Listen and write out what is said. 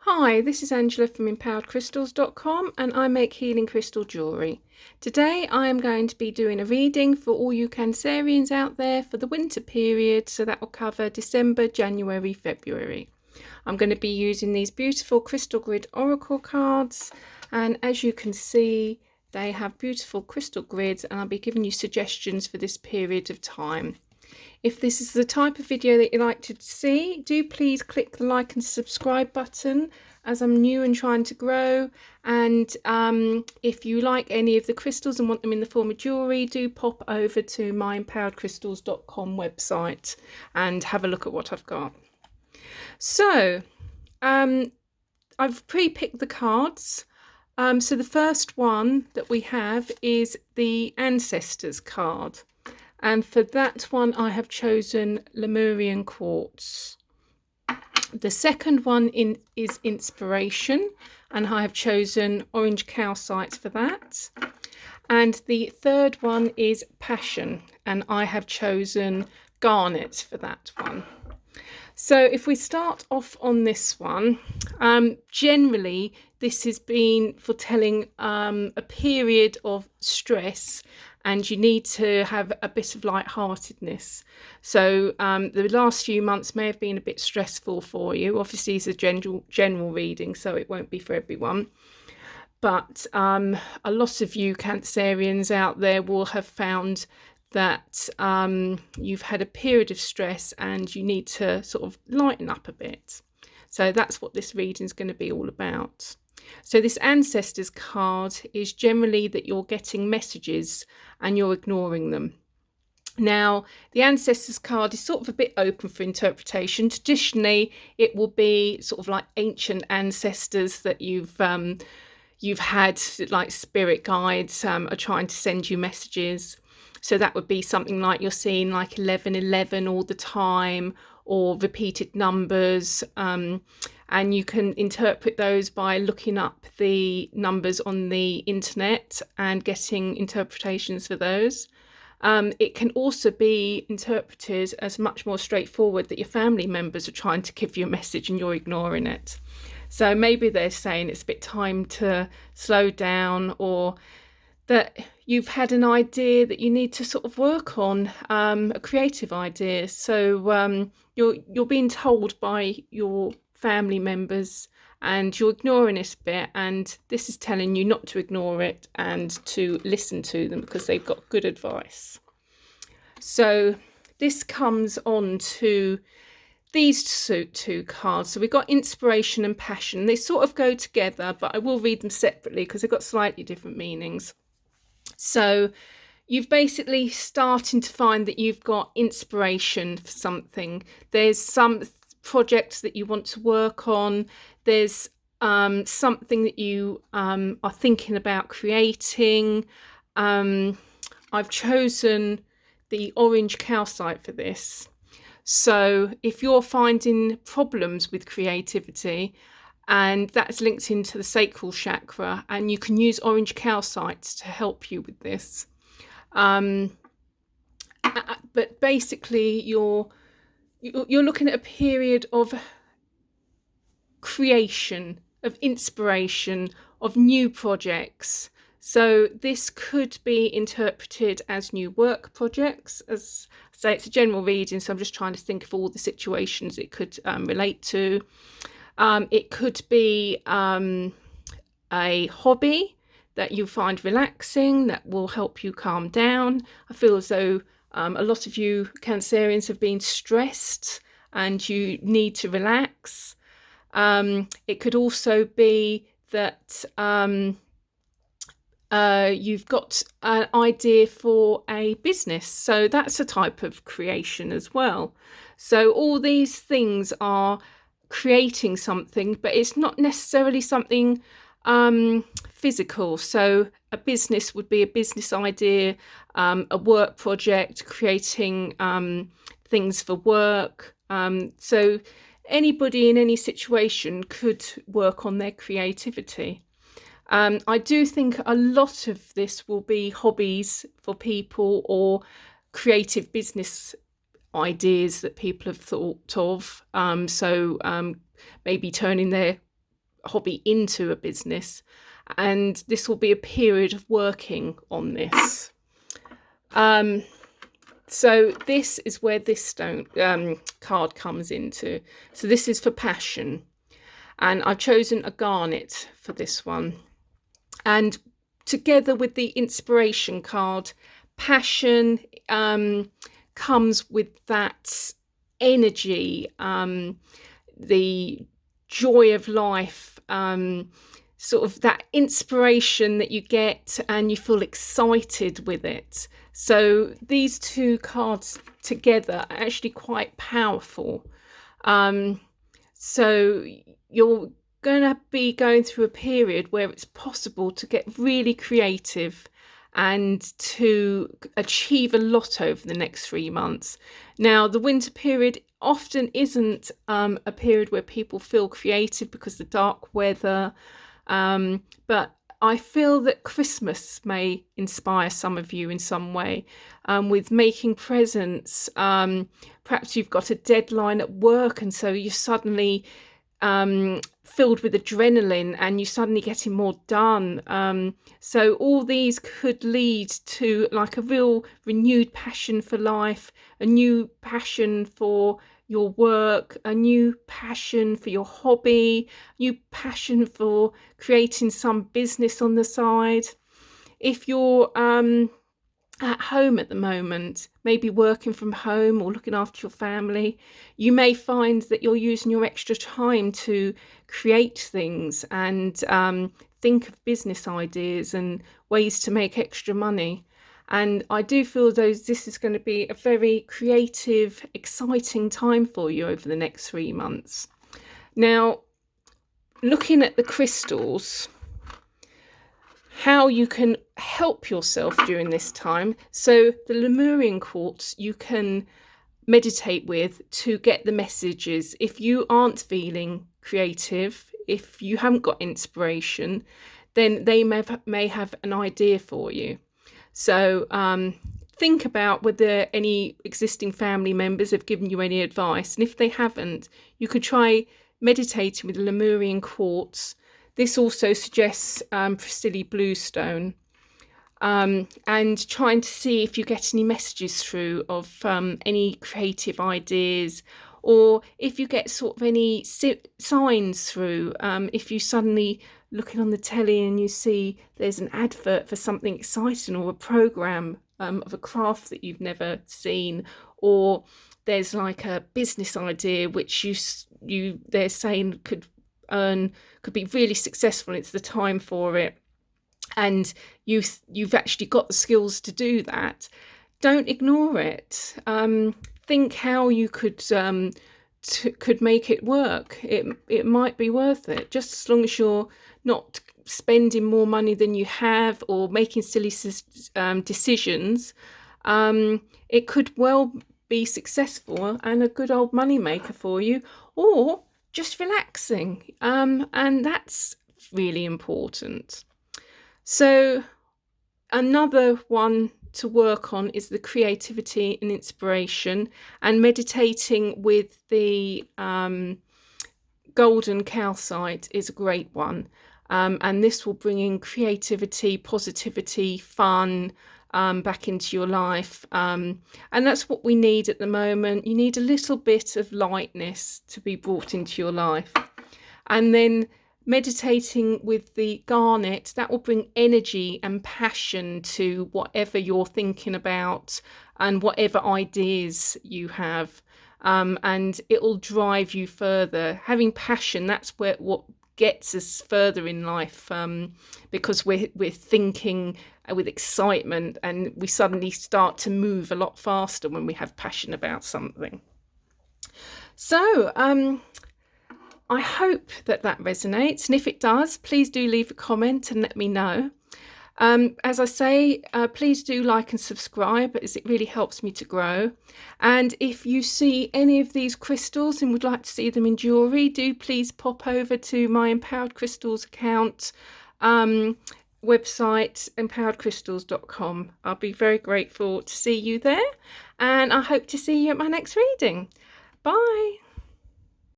Hi, this is Angela from empoweredcrystals.com and I make healing crystal jewellery. Today I am going to be doing a reading for all you Cancerians out there for the winter period, so that will cover December, January, February. I'm going to be using these beautiful crystal grid oracle cards, and as you can see they have beautiful crystal grids, and I'll be giving you suggestions for this period of time. If this is the type of video that you like to see, do please click the like and subscribe button, as I'm new and trying to grow. And if you like any of the crystals and want them in the form of jewellery, do pop over to my empoweredcrystals.com website and have a look at what I've got. So I've pre-picked the cards. So the first one that we have is the Ancestors card. And for that one, I have chosen Lemurian quartz. The second one is Inspiration, and I have chosen orange calcite for that. And the third one is Passion, and I have chosen garnet for that one. So if we start off on this one, generally this has been foretelling a period of stress, and you need to have a bit of lightheartedness. So the last few months may have been a bit stressful for you. Obviously it's a general reading, so it won't be for everyone. But a lot of you Cancerians out there will have found that you've had a period of stress and you need to sort of lighten up a bit. So that's what this reading is going to be all about. So this Ancestors card is generally that you're getting messages and you're ignoring them. Now, the Ancestors card is sort of a bit open for interpretation. Traditionally, it will be sort of like ancient ancestors that you've had, like spirit guides are trying to send you messages. So that would be something like you're seeing like 1111 all the time, or repeated numbers. And you can interpret those by looking up the numbers on the internet and getting interpretations for those. It can also be interpreted as much more straightforward that your family members are trying to give you a message and you're ignoring it. So maybe they're saying it's a bit time to slow down, or that you've had an idea that you need to sort of work on, a creative idea. So you're being told by your family members and you're ignoring it a bit, and this is telling you not to ignore it and to listen to them because they've got good advice. So this comes on to these two cards. So we've got Inspiration and Passion. They sort of go together, but I will read them separately because they've got slightly different meanings. So you've basically starting to find that you've got inspiration for something. There's some projects that you want to work on. There's something that you are thinking about creating. I've chosen the orange calcite for this. So if you're finding problems with creativity, and that's linked into the sacral chakra, and you can use orange calcite to help you with this. But basically you're looking at a period of creation, of inspiration, of new projects. So this could be interpreted as new work projects. As I say, it's a general reading, so I'm just trying to think of all the situations it could relate to. It could be a hobby that you find relaxing, that will help you calm down. I feel as though a lot of you Cancerians have been stressed and you need to relax. It could also be that you've got an idea for a business. So that's a type of creation as well. So all these things are creating something, but it's not necessarily something physical. So a business would be a business idea, a work project, creating things for work. So anybody in any situation could work on their creativity. I do think a lot of this will be hobbies for people, or creative business ideas that people have thought of. So maybe turning their hobby into a business, and this will be a period of working on this. So this is where this stone card comes into. So this is for passion, and I've chosen a garnet for this one. And together with the inspiration card, passion comes with that energy, the joy of life, sort of that inspiration that you get, and you feel excited with it. So these two cards together are actually quite powerful. So you're going to be going through a period where it's possible to get really creative and to achieve a lot over the next 3 months. Now, the winter period often isn't a period where people feel creative because of the dark weather, but I feel that Christmas may inspire some of you in some way, with making presents. Perhaps you've got a deadline at work, and so you're suddenly filled with adrenaline and you're suddenly getting more done. So all these could lead to like a real renewed passion for life, a new passion for your work, a new passion for your hobby, new passion for creating some business on the side. If you're at home at the moment, maybe working from home or looking after your family, you may find that you're using your extra time to create things and think of business ideas and ways to make extra money. And I do feel this is going to be a very creative, exciting time for you over the next 3 months. Now, looking at the crystals, how you can help yourself during this time. So the Lemurian quartz you can meditate with to get the messages. If you aren't feeling creative, if you haven't got inspiration, then they may have an idea for you. So think about whether any existing family members have given you any advice. And if they haven't, you could try meditating with Lemurian quartz. This also suggests Priscilla Bluestone, and trying to see if you get any messages through of any creative ideas, or if you get sort of any signs through. If you suddenly looking on the telly and you see there's an advert for something exciting, or a program of a craft that you've never seen, or there's like a business idea which they're saying could be really successful, it's the time for it, and you've actually got the skills to do that, don't ignore it. Think how you could make it work. It might be worth it, just as long as you're not spending more money than you have or making silly decisions. It could well be successful and a good old money maker for you, or just relaxing, and that's really important. So another one to work on is the creativity and inspiration, and meditating with the golden calcite is a great one, and this will bring in creativity, positivity, fun back into your life, and that's what we need at the moment. You need a little bit of lightness to be brought into your life. And then meditating with the garnet, that will bring energy and passion to whatever you're thinking about and whatever ideas you have, and it will drive you further. Having passion, that's what gets us further in life, because we're thinking with excitement, and we suddenly start to move a lot faster when we have passion about something. So I hope that resonates, and if it does, please do leave a comment and let me know. As I say, please do like and subscribe, as it really helps me to grow. And if you see any of these crystals and would like to see them in jewellery, do please pop over to my Empowered Crystals account, website, empoweredcrystals.com. I'll be very grateful to see you there, and I hope to see you at my next reading. Bye.